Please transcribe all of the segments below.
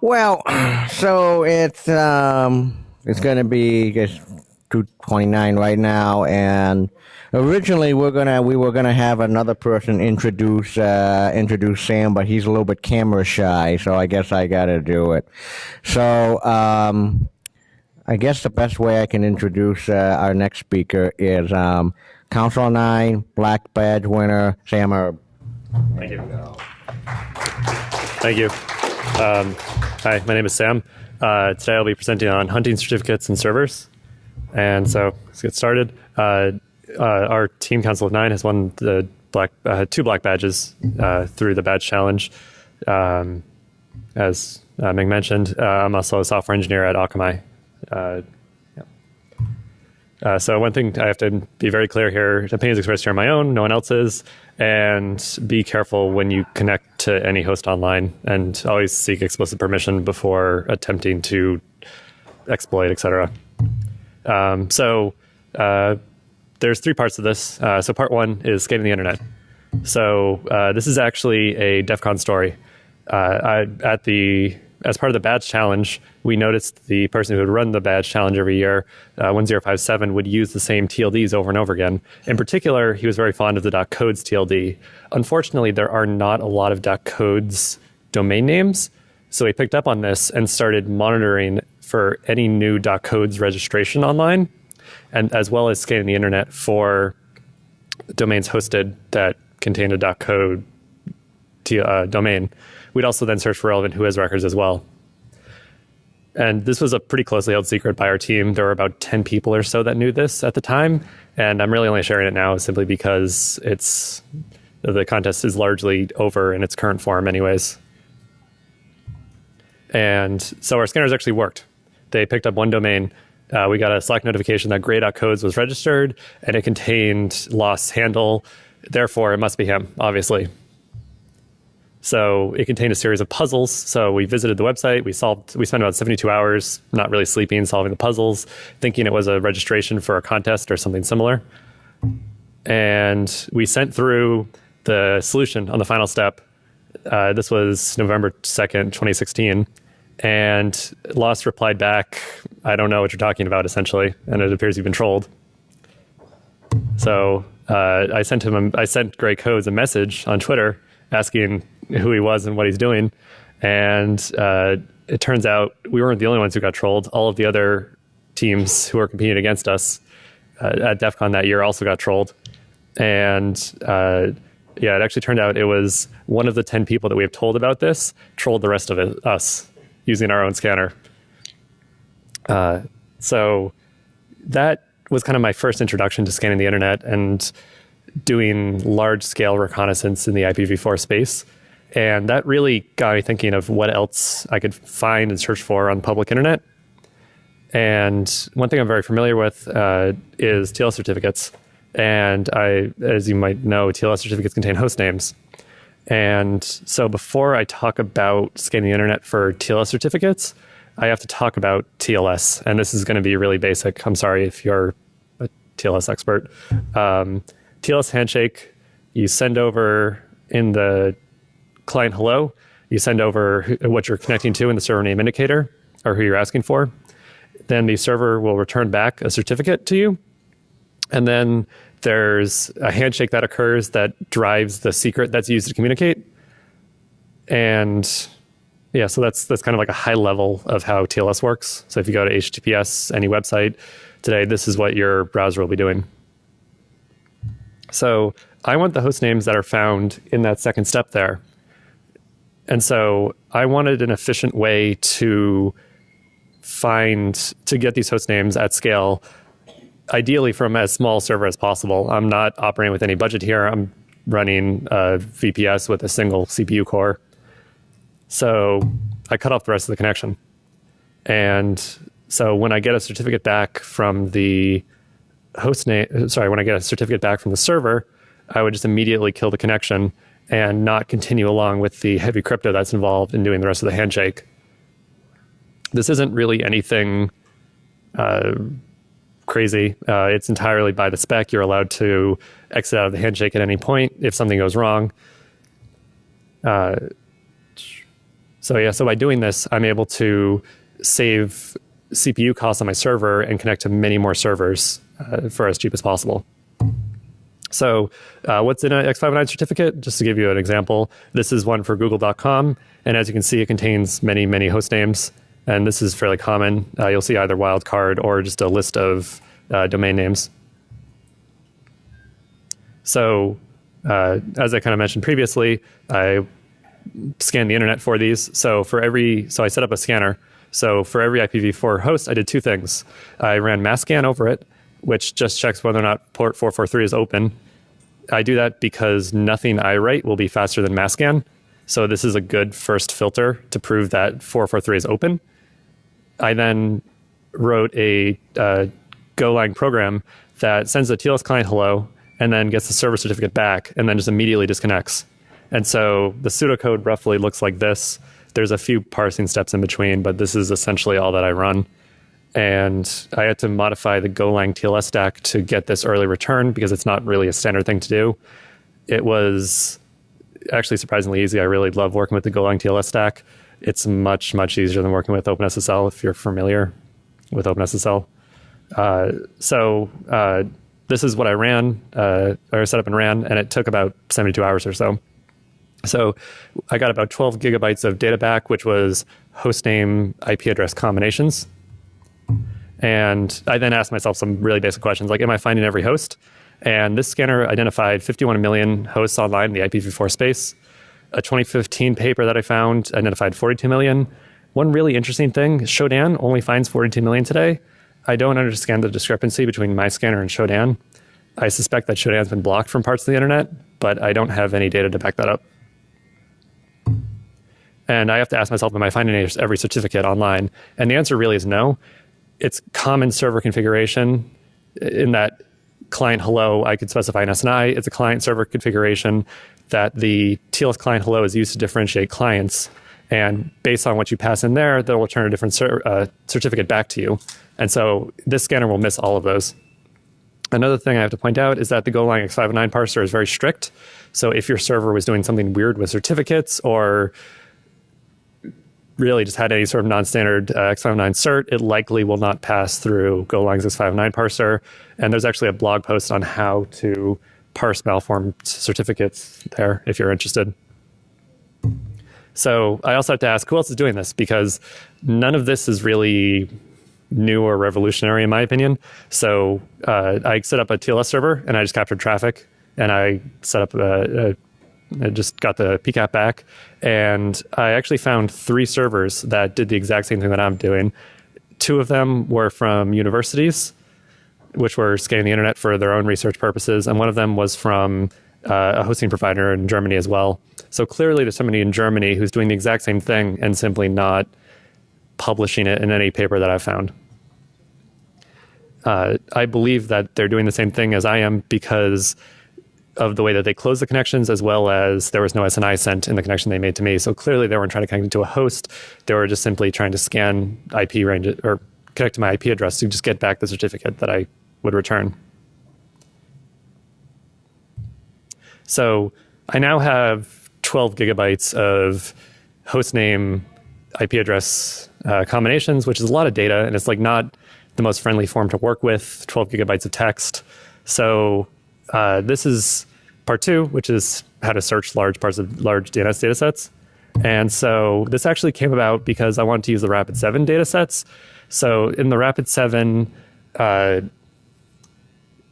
Well, so it's going to be just 2:29 right now, and originally we were gonna have another person introduce Sam, but he's a little bit camera shy, so I guess I got to do it. So I guess the best way I can introduce our next speaker is Council 9 Black Badge winner Sam Erb. Thank you. Thank you. Hi, my name is Sam. Today I'll be presenting on hunting certificates and servers. And so let's get started. Our team Council of 9 has won the two black badges through the badge challenge. As Ming mentioned, I'm also a software engineer at Akamai. So one thing I have to be very clear here, opinions expressed here are my own, no one else's, and be careful when you connect to any host online, and always seek explicit permission before attempting to exploit, etc. There's three parts of this. So part one is scanning the internet. So this is actually a DEF CON story. As part of the badge challenge, we noticed the person who would run the badge challenge every year, 1057, would use the same TLDs over and over again. In particular, he was very fond of the .codes TLD. Unfortunately, there are not a lot of .codes domain names, so he picked up on this and started monitoring for any new .codes registration online, and as well as scanning the internet for domains hosted that contained a .code domain. We'd also then search for relevant who has records as well. And this was a pretty closely held secret by our team. There were about 10 people or so that knew this at the time. And I'm really only sharing it now simply because the contest is largely over in its current form anyways. And so our scanners actually worked. They picked up one domain. We got a Slack notification that gray.codes was registered, and it contained lost handle. Therefore, it must be him, obviously. So it contained a series of puzzles. So we visited the website. We spent about 72 hours not really sleeping, solving the puzzles, thinking it was a registration for a contest or something similar. And we sent through the solution on the final step. This was November 2nd, 2016. And Lost replied back, "I don't know what you're talking about," essentially. And it appears you've been trolled. So I sent Gray Codes a message on Twitter asking who he was and what he's doing. And it turns out we weren't the only ones who got trolled. All of the other teams who were competing against us at DEF CON that year also got trolled. And it actually turned out it was one of the 10 people that we have told about this trolled the rest of us using our own scanner. So that was kind of my first introduction to scanning the internet and doing large-scale reconnaissance in the IPv4 space. And that really got me thinking of what else I could find and search for on the public internet. And one thing I'm very familiar with is TLS certificates. And as you might know, TLS certificates contain host names. And so before I talk about scanning the internet for TLS certificates, I have to talk about TLS. And this is going to be really basic. I'm sorry if you're a TLS expert. TLS handshake, you send over in the client hello, you send over what you're connecting to in the server name indicator, or who you're asking for. Then the server will return back a certificate to you. And then there's a handshake that occurs that drives the secret that's used to communicate. And yeah, so that's kind of like a high level of how TLS works. So if you go to HTTPS, any website today, this is what your browser will be doing. So I want the host names that are found in that second step there. And so I wanted an efficient way to get these host names at scale, ideally from as small a server as possible. I'm not operating with any budget here. I'm running a VPS with a single CPU core. So I cut off the rest of the connection. And so when I get a certificate back from the when I get a certificate back from the server, I would just immediately kill the connection and not continue along with the heavy crypto that's involved in doing the rest of the handshake. This isn't really anything crazy. It's entirely by the spec. You're allowed to exit out of the handshake at any point if something goes wrong. So by doing this, I'm able to save CPU costs on my server and connect to many more servers for as cheap as possible. So what's in an X59 certificate? Just to give you an example, this is one for google.com. And as you can see, it contains many, many host names. And this is fairly common. You'll see either wildcard or just a list of domain names. So as I kind of mentioned previously, I scanned the internet for these. So I set up a scanner. So for every IPv4 host, I did two things. I ran mass scan over it, which just checks whether or not port 443 is open. I do that because nothing I write will be faster than mass scan. So this is a good first filter to prove that 443 is open. I then wrote a Golang program that sends a TLS client hello and then gets the server certificate back and then just immediately disconnects. And so the pseudocode roughly looks like this. There's a few parsing steps in between, but this is essentially all that I run. And I had to modify the Golang TLS stack to get this early return because it's not really a standard thing to do. It was actually surprisingly easy. I really love working with the Golang TLS stack. It's much, much easier than working with OpenSSL if you're familiar with OpenSSL. This is what I ran, or set up and ran, and it took about 72 hours or so. So I got about 12 gigabytes of data back, which was hostname IP address combinations. And I then asked myself some really basic questions, like, am I finding every host? And this scanner identified 51 million hosts online in the IPv4 space. A 2015 paper that I found identified 42 million. One really interesting thing, Shodan only finds 42 million today. I don't understand the discrepancy between my scanner and Shodan. I suspect that Shodan's been blocked from parts of the internet, but I don't have any data to back that up. And I have to ask myself, am I finding every certificate online? And the answer really is no. It's common server configuration in that client hello, I could specify an SNI. It's a client server configuration that the TLS client hello is used to differentiate clients. And based on what you pass in there, they'll return a different certificate back to you. And so this scanner will miss all of those. Another thing I have to point out is that the Golang X59 parser is very strict. So if your server was doing something weird with certificates or really just had any sort of non-standard X59 cert, it likely will not pass through Golang's X59 parser. And there's actually a blog post on how to parse malformed certificates there if you're interested. So I also have to ask, who else is doing this? Because none of this is really new or revolutionary in my opinion. So I set up a TLS server and I just captured traffic and I set up I just got the PCAP back, and I actually found 3 servers that did the exact same thing that I'm doing. 2 of them were from universities, which were scanning the internet for their own research purposes, and one of them was from a hosting provider in Germany as well. So clearly there's somebody in Germany who's doing the exact same thing and simply not publishing it in any paper that I've found. I believe that they're doing the same thing as I am because of the way that they close the connections, as well as there was no SNI sent in the connection they made to me. So clearly they weren't trying to connect to a host. They were just simply trying to scan IP range or connect to my IP address to just get back the certificate that I would return. So I now have 12 gigabytes of hostname IP address combinations, which is a lot of data, and it's like not the most friendly form to work with, 12 gigabytes of text. So this is part 2, which is how to search large parts of large DNS datasets. And so this actually came about because I wanted to use the Rapid7 datasets. So in the Rapid7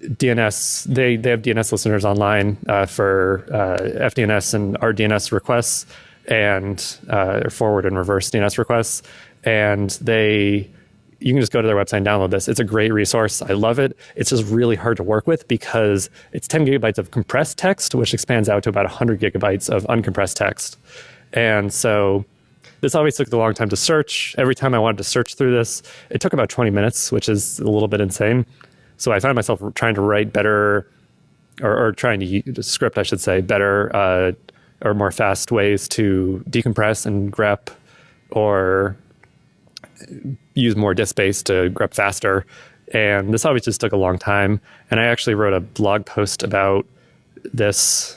DNS, they have DNS listeners online for FDNS and RDNS requests and forward and reverse DNS requests. And you can just go to their website and download this. It's a great resource. I love it. It's just really hard to work with because it's 10 gigabytes of compressed text, which expands out to about 100 gigabytes of uncompressed text. And so this always took a long time to search. Every time I wanted to search through this, it took about 20 minutes, which is a little bit insane. So I found myself trying to write better, or trying to script, I should say, better or more fast ways to decompress and grep, or use more disk space to grep faster. And this always just took a long time. And I actually wrote a blog post about this,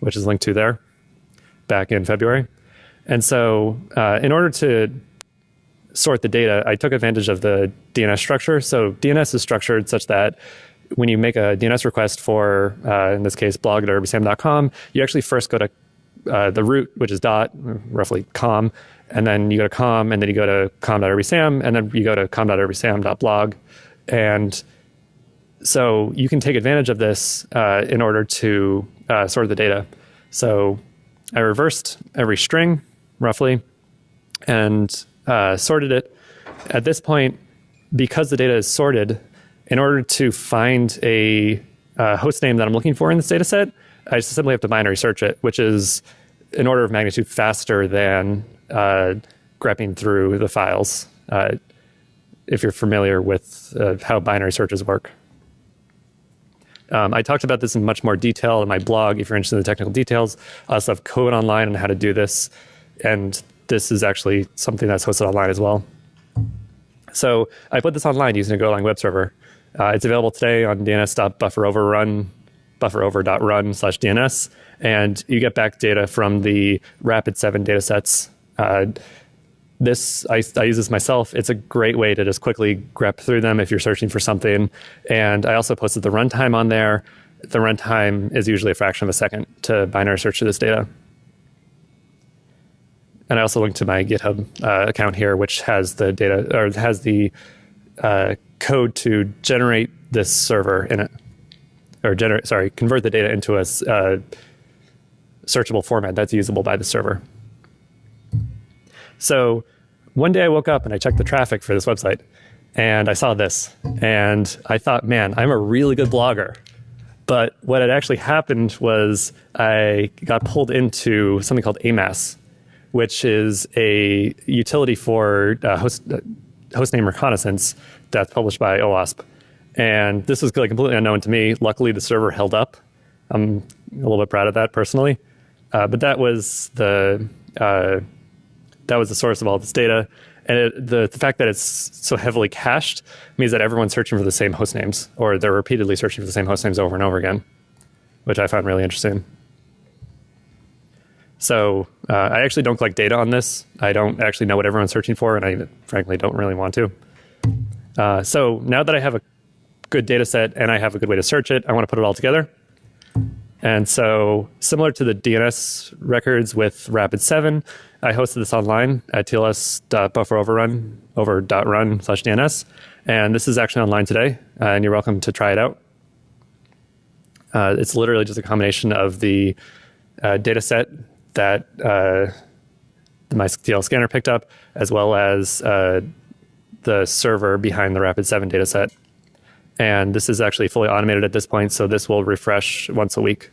which is linked to there, back in February. And so in order to sort the data, I took advantage of the DNS structure. So DNS is structured such that when you make a DNS request for, in this case, blog.rbsam.com, you actually first go to the root, which is roughly com, and then you go to com, and then you go to com.rbsam, and then you go to com.rbsam.blog. And so you can take advantage of this in order to sort the data. So I reversed every string, roughly, and sorted it. At this point, because the data is sorted, in order to find a host name that I'm looking for in this data set, I just simply have to binary search it, which is an order of magnitude faster than grepping through the files, if you're familiar with how binary searches work. I talked about this in much more detail in my blog. If you're interested in the technical details, I also have code online on how to do this. And this is actually something that's hosted online as well. So I put this online using a Golang web server. It's available today on dns.bufferover.run/DNS, and you get back data from the Rapid7 datasets. I use this myself. It's a great way to just quickly grep through them if you're searching for something. And I also posted the runtime on there. The runtime is usually a fraction of a second to binary search this data. And I also linked to my GitHub account here, which has the data, or has the code to generate this server in it, or convert the data into a searchable format that's usable by the server. So one day I woke up and I checked the traffic for this website, and I saw this, and I thought, man, I'm a really good blogger. But what had actually happened was I got pulled into something called AMAS, which is a utility for hostname reconnaissance that's published by OWASP. And this was completely unknown to me. Luckily, the server held up. I'm a little bit proud of that personally. But that was the source of all this data. And the fact that it's so heavily cached means that everyone's searching for the same host names, or they're repeatedly searching for the same host names over and over again, which I found really interesting. So I actually don't collect data on this. I don't actually know what everyone's searching for, and I frankly don't really want to. So now that I have a good data set and I have a good way to search it, I want to put it all together. And so similar to the DNS records with Rapid7, I hosted this online at tls.bufferover.run/DNS. And this is actually online today, and you're welcome to try it out. It's literally just a combination of the data set that my TL scanner picked up, as well as the server behind the Rapid7 data set. And this is actually fully automated at this point, so this will refresh once a week.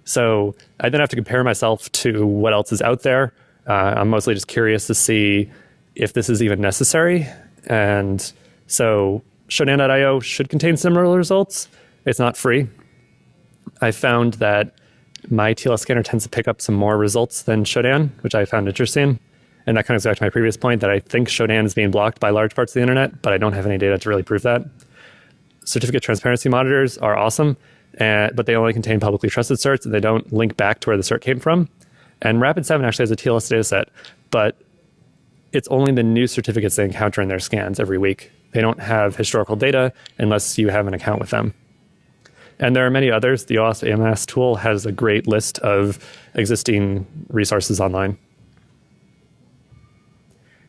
So I then have to compare myself to what else is out there. I'm mostly just curious to see if this is even necessary. And so Shodan.io should contain similar results. It's not free. I found that my TLS scanner tends to pick up some more results than Shodan, which I found interesting. And that kind of goes back to my previous point that I think Shodan is being blocked by large parts of the internet, but I don't have any data to really prove that. Certificate transparency monitors are awesome, but they only contain publicly trusted certs, and they don't link back to where the cert came from. And Rapid7 actually has a TLS dataset, but it's only the new certificates they encounter in their scans every week. They don't have historical data unless you have an account with them. And there are many others. The OWASP AMS tool has a great list of existing resources online.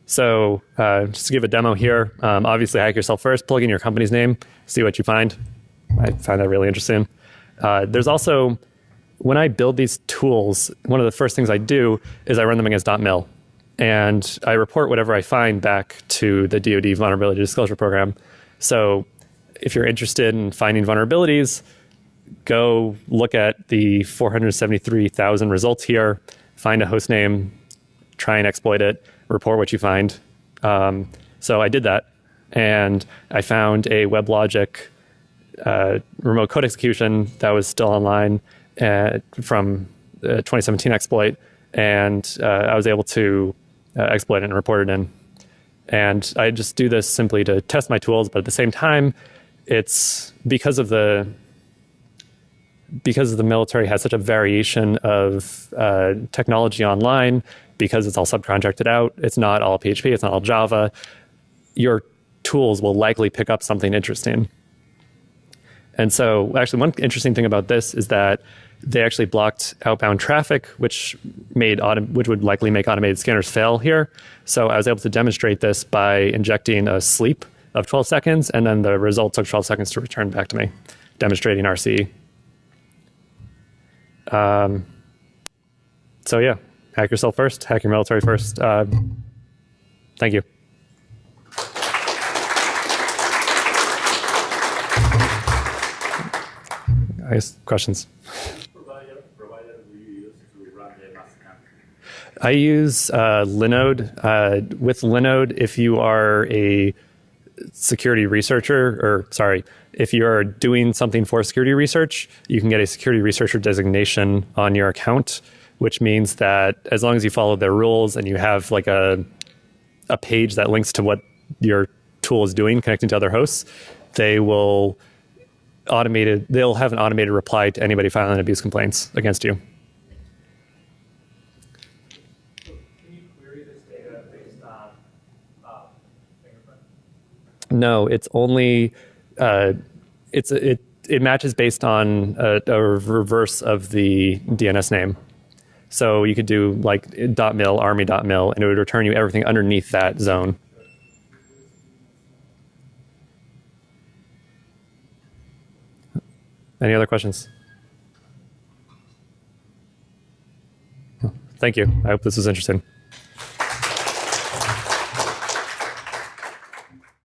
So just to give a demo here, obviously hack yourself first, plug in your company's name, see what you find. I find that really interesting. There's also, when I build these tools, one of the first things I do is I run them against .mil. And I report whatever I find back to the DoD Vulnerability Disclosure Program. So if you're interested in finding vulnerabilities, go look at the 473,000 results here, find a host name, try and exploit it, report what you find. So I did that, and I found a WebLogic remote code execution that was still online from 2017 exploit, and I was able to exploit it and report it in. And I just do this simply to test my tools, but at the same time, it's because of the because the military has such a variation of technology online, because it's all subcontracted out, it's not all PHP, it's not all Java, your tools will likely pick up something interesting. And so actually one interesting thing about this is that they actually blocked outbound traffic, which would likely make automated scanners fail here. So I was able to demonstrate this by injecting a sleep of 12 seconds, and then the result took 12 seconds to return back to me, demonstrating RCE. So yeah, hack yourself first, hack your military first. Thank you. I guess questions. Provider do you use to run the mass scan? I use Linode. With Linode, if you are a security researcher, or sorry, if you're doing something for security research, you can get a security researcher designation on your account, which means that as long as you follow their rules and you have like a page that links to what your tool is doing, connecting to other hosts, they'll have an automated reply to anybody filing abuse complaints against you. So can you query this data based on fingerprint? No, it's only it matches based on a reverse of the DNS name. So you could do like .mil, army.mil, and it would return you everything underneath that zone. Any other questions? Thank you. I hope this was interesting.